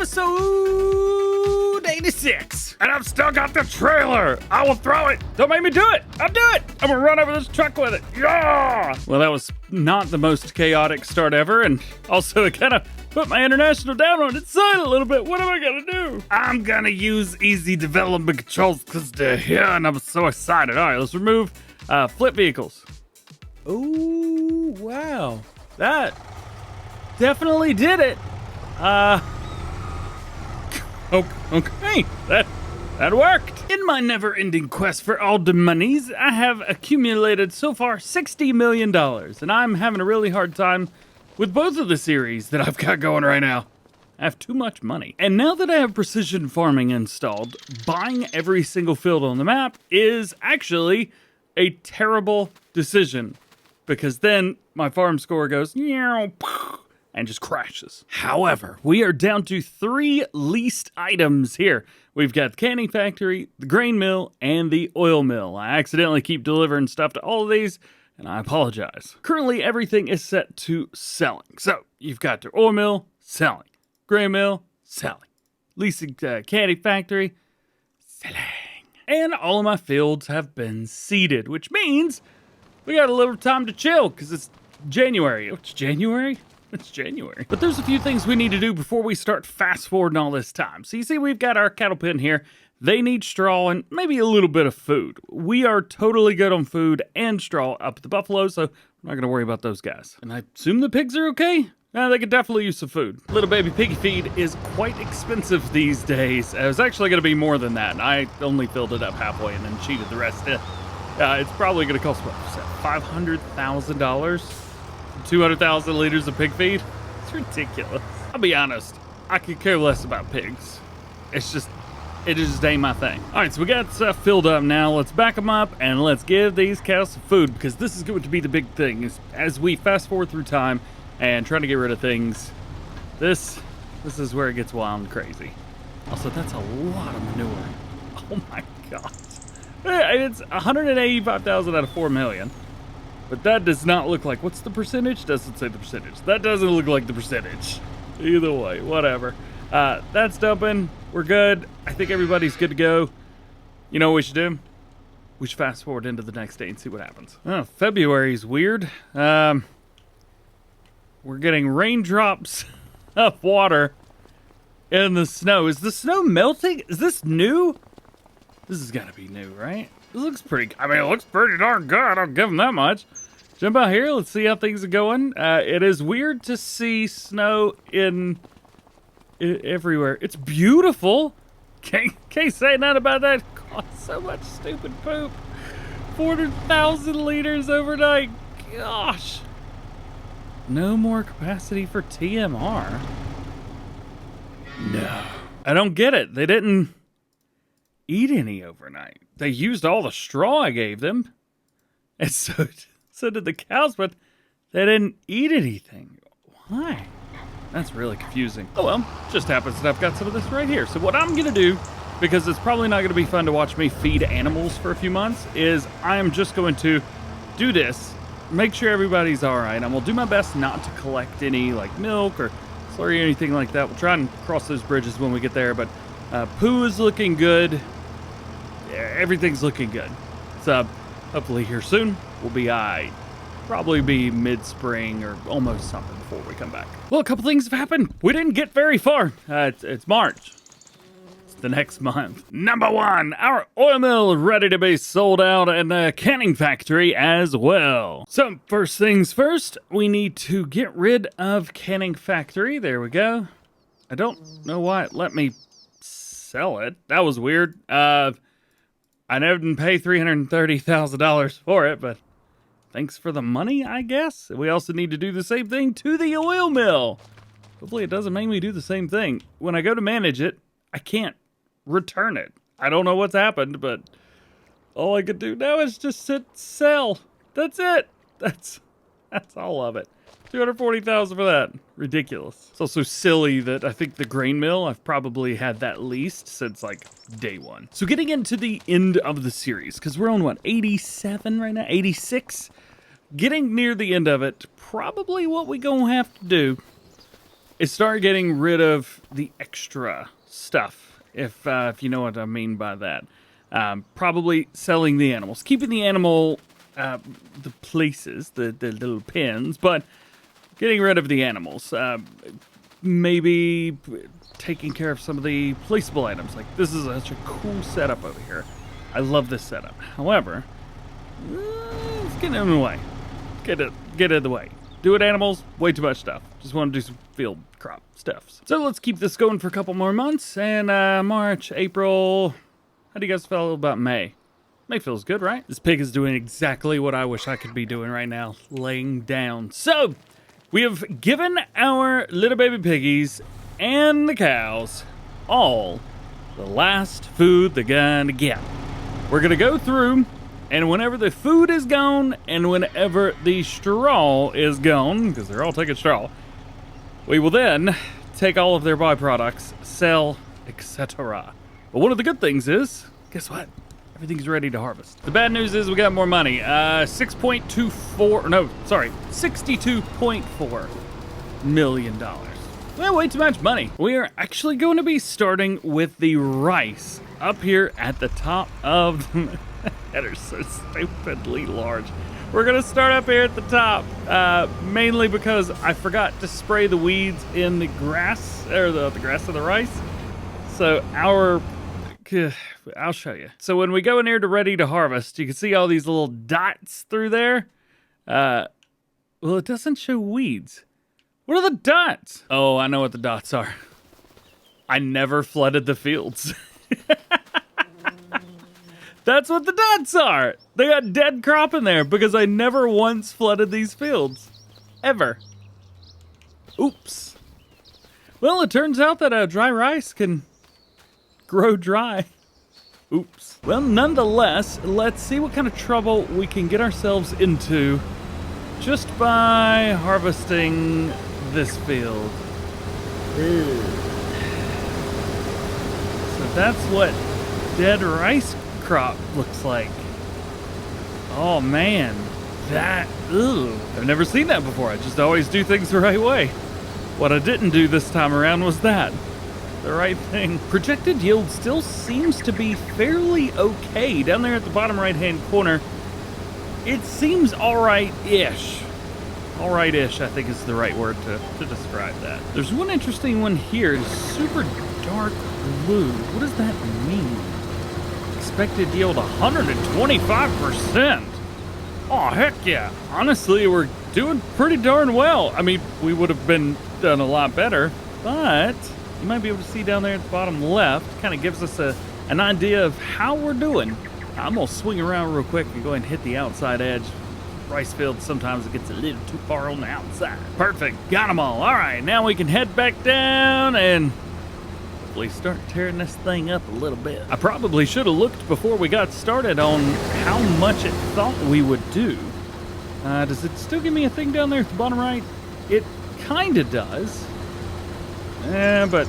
episode 86. And I've still got the trailer. I will throw it. Don't make me do it. I'll do it. I'm gonna run over this truck with it. Yeah. Well, that was not the most chaotic start ever, and also it kind of put my international down on its side a little bit. What am I gonna do? I'm gonna use easy development controls because they're here and I'm so excited. All right, let's remove flip vehicles. Oh, wow. That definitely did it. Okay, that worked. In my never-ending quest for all the monies, I have accumulated so far $60 million, and I'm having a really hard time with both of the series that I've got going right now. I have too much money. And now that I have precision farming installed, buying every single field on the map is actually a terrible decision, because then my farm score goes and just crashes. However, we are down to 3 leased items here. We've got the canning factory, the grain mill, and the oil mill. I accidentally keep delivering stuff to all of these, and I apologize. Currently, everything is set to selling. So, you've got your oil mill, selling. Grain mill, selling. Leasing canning factory, selling. And all of my fields have been seeded, which means we got a little time to chill, because it's January. It's January? It's January. But there's a few things we need to do before we start fast forwarding all this time. So you see, we've got our cattle pen here. They need straw and maybe a little bit of food. We are totally good on food and straw up at the buffalo, so I'm not going to worry about those guys. And I assume the pigs are okay? They could definitely use some food. Little baby piggy feed is quite expensive these days. It was actually going to be more than that, and I only filled it up halfway and then cheated the rest. It's probably going to cost, what, $500,000? 200,000 liters of pig feed? It's ridiculous. I'll be honest, I could care less about pigs. It just ain't my thing. All right, so we got stuff filled up now. Let's back them up and let's give these cows some food, because this is going to be the big thing as we fast forward through time and trying to get rid of things. This is where it gets wild and crazy. Also, that's a lot of manure. Oh my God. It's 185,000 out of 4 million. But that does not look like, what's the percentage? Doesn't say the percentage. That doesn't look like the percentage. Either way, whatever. That's dumping. We're good. I think everybody's good to go. You know what we should do? We should fast forward into the next day and see what happens. Oh, February's weird. We're getting raindrops of water in the snow. Is the snow melting? Is this new? This has got to be new, right? This looks pretty, I mean, it looks pretty darn good. I'll give them that much. Jump out here. Let's see how things are going. It is weird to see snow everywhere. It's beautiful. Can't say nothing about that. God, so much stupid poop. 400,000 liters overnight. Gosh. No more capacity for TMR. No. I don't get it. They didn't eat any overnight. They used all the straw I gave them. And so did the cows, but they didn't eat anything. Why? That's really confusing. Oh well, just happens that I've got some of this right here. So what I'm going to do, because it's probably not going to be fun to watch me feed animals for a few months, is I am just going to do this, make sure everybody's all right. I'm going to do my best not to collect any like milk or slurry or anything like that. We'll try and cross those bridges when we get there, but poo is looking good. Everything's looking good. So hopefully here soon we'll be probably be mid-spring or almost something before we come back. Well, a couple things have happened. We didn't get very far. It's March. It's the next month. Number 1, our oil mill is ready to be sold out, and the canning factory as well. So first things first, we need to get rid of canning factory. There we go. I don't know why it let me sell it. That was weird. I didn't pay $330,000 for it, but thanks for the money, I guess. We also need to do the same thing to the oil mill. Hopefully it doesn't make me do the same thing. When I go to manage it, I can't return it. I don't know what's happened, but all I could do now is just sell. That's it. That's all of it. $240,000 for that. Ridiculous. It's also silly that I think the grain mill, I've probably had that leased since like day 1. So getting into the end of the series, because we're on what, 87 right now? 86? Getting near the end of it, probably what we gonna have to do is start getting rid of the extra stuff, if you know what I mean by that. Probably selling the animals, keeping the animal, the places, the little pens, but getting rid of the animals. Maybe taking care of some of the placeable items. Like, this is such a cool setup over here. I love this setup. However, it's getting in the way. Get it in the way. Do it, animals. Way too much stuff. Just want to do some field crop stuff. So let's keep this going for a couple more months. And March, April. How do you guys feel about May? May feels good, right? This pig is doing exactly what I wish I could be doing right now. Laying down. So we have given our little baby piggies and the cows all the last food they're gonna get. We're gonna go through, and whenever the food is gone and whenever the straw is gone, because they're all taking straw, we will then take all of their byproducts, sell, etc. But one of the good things is, guess what? Everything's ready to harvest. The bad news is we got more money. $62.4 million. Well, way too much money. We are actually going to be starting with the rice up here at the top of the... that are so stupidly large. We're gonna start up here at the top, mainly because I forgot to spray the weeds in the grass, or the grass of the rice. So I'll show you. So when we go in here to ready to harvest, you can see all these little dots through there. Well, it doesn't show weeds. What are the dots? Oh, I know what the dots are. I never flooded the fields. That's what the dots are. They got dead crop in there because I never once flooded these fields. Ever. Oops. Well, it turns out that dry rice can grow dry. Oops. Well, nonetheless, let's see what kind of trouble we can get ourselves into just by harvesting this field. Ew. So that's what dead rice crop looks like. Oh man, that, ugh. I've never seen that before. I just always do things the right way. What I didn't do this time around was that. The right thing. Projected yield still seems to be fairly okay. Down there at the bottom right-hand corner, it seems alright-ish. Alright-ish, I think is the right word to describe that. There's one interesting one here. It's super dark blue. What does that mean? Expected yield 125%. Oh, heck yeah. Honestly, we're doing pretty darn well. I mean, we would have been done a lot better, but you might be able to see down there at the bottom left, kind of gives us an idea of how we're doing. I'm gonna swing around real quick and go ahead and hit the outside edge. Rice field, sometimes it gets a little too far on the outside. Perfect, got them all. All right, now we can head back down and hopefully start tearing this thing up a little bit. I probably should have looked before we got started on how much it thought we would do. Does it still give me a thing down there at the bottom right? It kind of does. But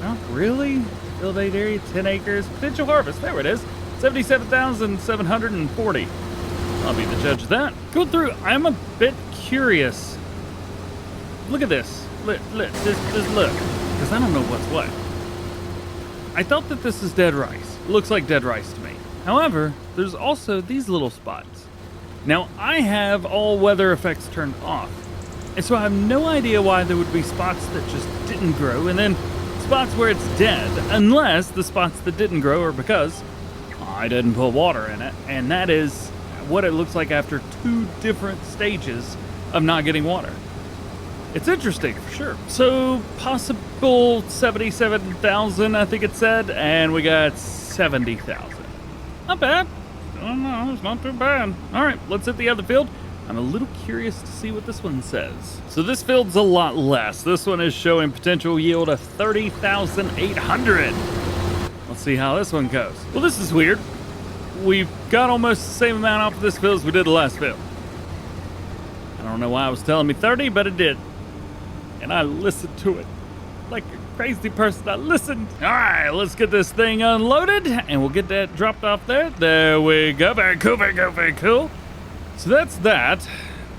not really. Field 8 area, 10 acres. Potential harvest, there it is. 77,740. I'll be the judge of that. Going through, I'm a bit curious. Look at this. Look, just look. Because I don't know what's what. I thought that this is dead rice. It looks like dead rice to me. However, there's also these little spots. Now, I have all weather effects turned off. And so I have no idea why there would be spots that just didn't grow, and then spots where it's dead, unless the spots that didn't grow are because I didn't put water in it, and that is what it looks like after 2 different stages of not getting water. It's interesting, for sure. So, possible 77,000, I think it said, and we got 70,000. Not bad. Oh, no, it's not too bad. All right, let's hit the other field. I'm a little curious to see what this one says. So this field's a lot less. This one is showing potential yield of 30,800. Let's see how this one goes. Well, this is weird. We've got almost the same amount off of this field as we did the last field. I don't know why it was telling me 30, but it did. And I listened to it. Like a crazy person, I listened. All right, let's get this thing unloaded, and we'll get that dropped off there. There we go. Very cool, very cool, very cool. So that's that.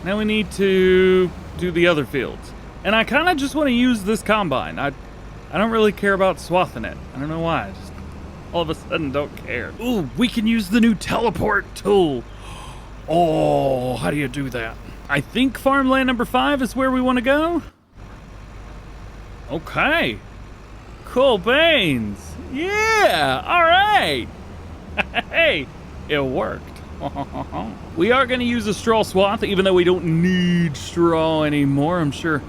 Now we need to do the other fields. And I kind of just want to use this combine. I don't really care about swathing it. I don't know why. I just all of a sudden don't care. Ooh, we can use the new teleport tool. Oh, how do you do that? I think farmland number 5 is where we want to go. Okay. Cool beans. Yeah, all right. Hey, it worked. We are going to use a straw swath, even though we don't need straw anymore. I'm sure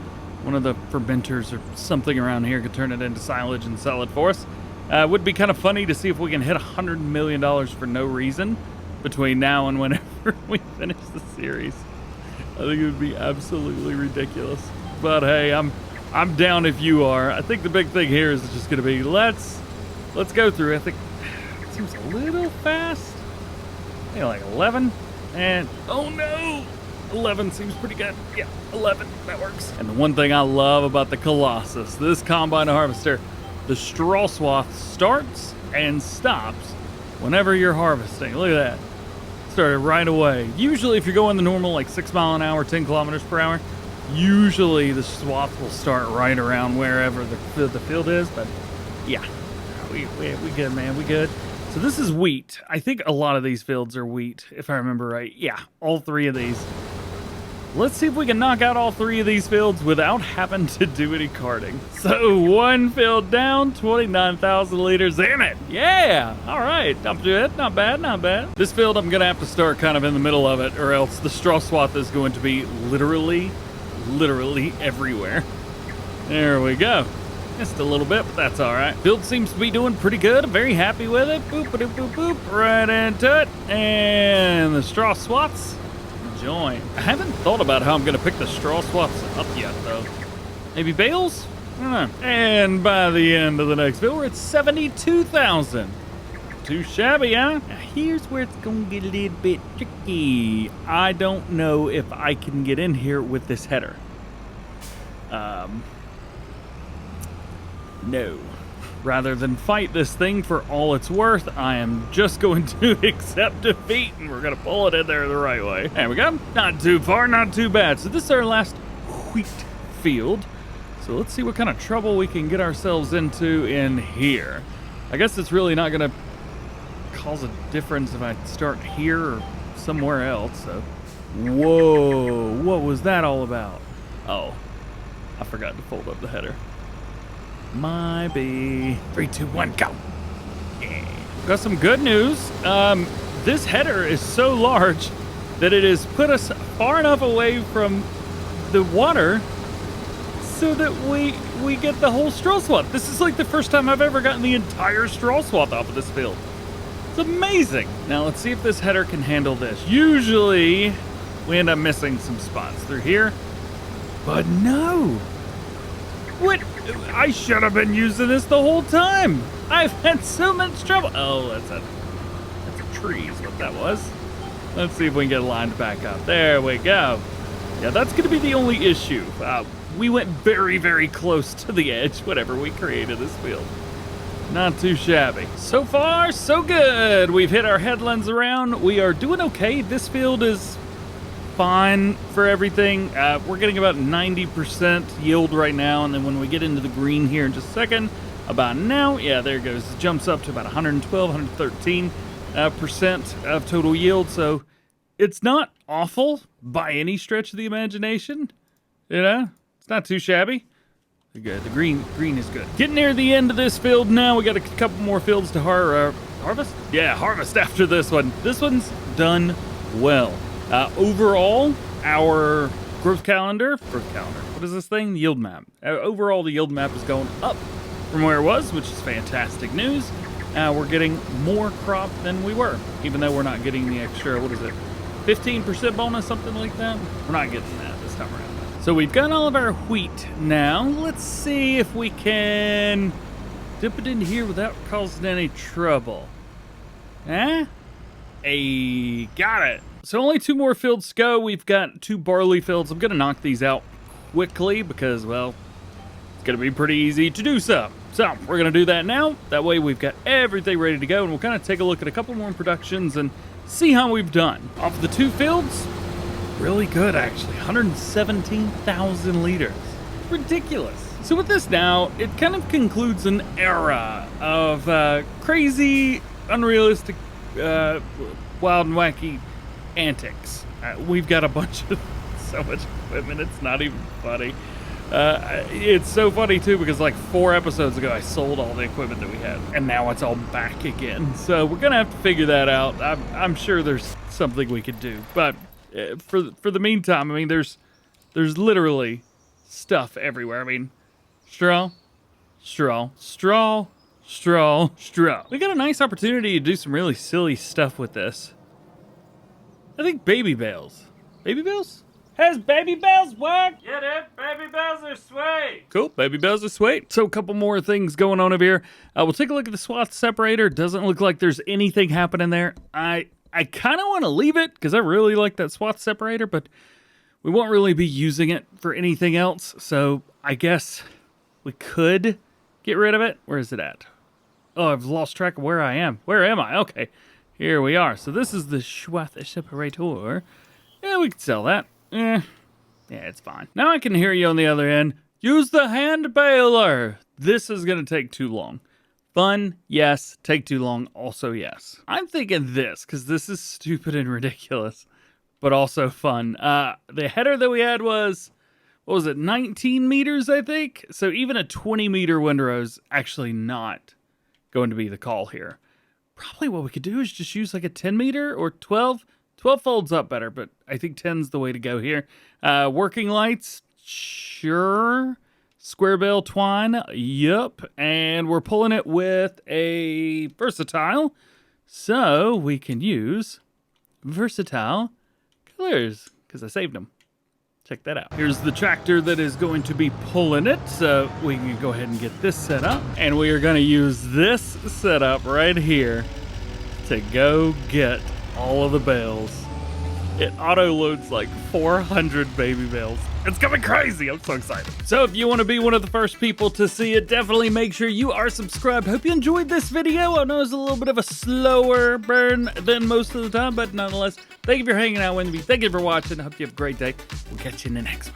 one of the fermenters or something around here could turn it into silage and sell it for us. Would be kind of funny to see if we can hit $100 million for no reason between now and whenever we finish the series. I think it would be absolutely ridiculous. But hey, I'm down if you are. I think the big thing here is just going to be let's go through. I think it seems a little fast. Maybe like 11. And oh no, 11 seems pretty good. Yeah, 11, that works. And the one thing I love about the Colossus, this combine harvester, the straw swath starts and stops whenever you're harvesting. Look at that. Started right away. Usually if you're going the normal like 6 mile an hour, 10 kilometers per hour, usually the swath will start right around wherever the field is. But yeah, we good, man. We good. So this is wheat. I think a lot of these fields are wheat, if I remember right. Yeah, all 3 of these. Let's see if we can knock out all 3 of these fields without having to do any carting. So 1 field down, 29,000 liters in it. Yeah, all right, not good, not bad, not bad. This field I'm gonna have to start kind of in the middle of it, or else the straw swath is going to be literally everywhere. There we go. Just a little bit, but that's all right. Field seems to be doing pretty good. I'm very happy with it. Boop, boop, boop, boop, right into it. And the straw swaths join. I haven't thought about how I'm going to pick the straw swaths up yet, though. Maybe bales? I don't know. And by the end of the next field, we're at 72,000. Too shabby, huh? Now, here's where it's going to get a little bit tricky. I don't know if I can get in here with this header. No. Rather than fight this thing for all it's worth, I am just going to accept defeat, and we're going to pull it in there the right way. There we go. Not too far, not too bad. So this is our last wheat field. So let's see what kind of trouble we can get ourselves into in here. I guess it's really not going to cause a difference if I start here or somewhere else. So, whoa, what was that all about? Oh, I forgot to fold up the header. My B. 3, 2, 1, go. Yeah. Got some good news. This header is so large that it has put us far enough away from the water so that we get the whole straw swath. This is like the first time I've ever gotten the entire straw swath off of this field. It's amazing. Now let's see if this header can handle this. Usually we end up missing some spots through here, but no. What? I should have been using this the whole time. I've had so much trouble. Oh, that's a tree is what that was. Let's see if we can get lined back up. There we go. Yeah, that's going to be the only issue. We went very, very close to the edge whenever we created this field. Not too shabby. So far, so good. We've hit our headlands around. We are doing okay. This field is fine for everything. We're getting about 90% yield right now, and then when we get into the green here in just a second, about now, yeah, there it goes. It jumps up to about 112, 113% of total yield, so it's not awful by any stretch of the imagination. You know, it's not too shabby. Good. The green is good. Getting near the end of this field now. We got a couple more fields to harvest. Yeah, harvest after this one. This one's done well. Overall, our growth calendar, what is this thing? The yield map. Overall, the yield map is going up from where it was, which is fantastic news. We're getting more crop than we were, even though we're not getting the extra, 15% bonus, something like that? We're not getting that this time around. So we've got all of our wheat now. Let's see if we can dip it in here without causing any trouble. Huh? Hey, got it. So only 2 more fields to go. We've got 2 barley fields. I'm going to knock these out quickly because, well, it's going to be pretty easy to do so. So we're going to do that now. That way we've got everything ready to go, and we'll kind of take a look at a couple more productions and see how we've done. Off the 2 fields, really good, actually. 117,000 liters. ridiculous. So with this now, it kind of concludes an era of crazy, unrealistic, wild and wacky antics. We've got a bunch of so much equipment, it's not even funny. It's so funny too because like 4 episodes ago I sold all the equipment that we had and now it's all back again. So we're gonna have to figure that out. I'm sure there's something we could do, but for the meantime, I mean there's literally stuff everywhere. I mean straw, straw, straw, straw, straw. We got a nice opportunity to do some really silly stuff with this. I think baby bales. Baby bales? Has baby bales worked? Get it? Baby bells are sweet. Cool, baby bells are sweet. So a couple more things going on over here. We'll take a look at the swath separator. Doesn't look like there's anything happening there. I kind of want to leave it because I really like that swath separator, but we won't really be using it for anything else. So I guess we could get rid of it. Where is it at? Oh, I've lost track of where I am. Where am I? Okay, here we are. So this is the swath separator. Yeah, we could sell that. Yeah, it's fine. Now I can hear you on the other end. Use the hand baler. This is going to take too long. Fun, yes. Take too long, also yes. I'm thinking this, because this is stupid and ridiculous, but also fun. The header that we had was, what was it, 19 meters, I think? So even a 20-meter windrow is actually not going to be the call here. Probably what we could do is just use like a 10-meter or 12. 12 folds up better, but I think 10's the way to go here. Working lights, sure. Square bale twine, yup. And we're pulling it with a versatile, so we can use versatile colors, because I saved them. Check that out. Here's the tractor that is going to be pulling it, so we can go ahead and get this set up. And we are going to use this setup right here to go get all of the bales. It auto loads like 400 baby bales. It's coming crazy. I'm so excited. So if you want to be one of the first people to see it, definitely make sure you are subscribed. Hope you enjoyed this video. I know it's a little bit of a slower burn than most of the time, but nonetheless, thank you for hanging out with me. Thank you for watching. I hope you have a great day. We'll catch you in the next one.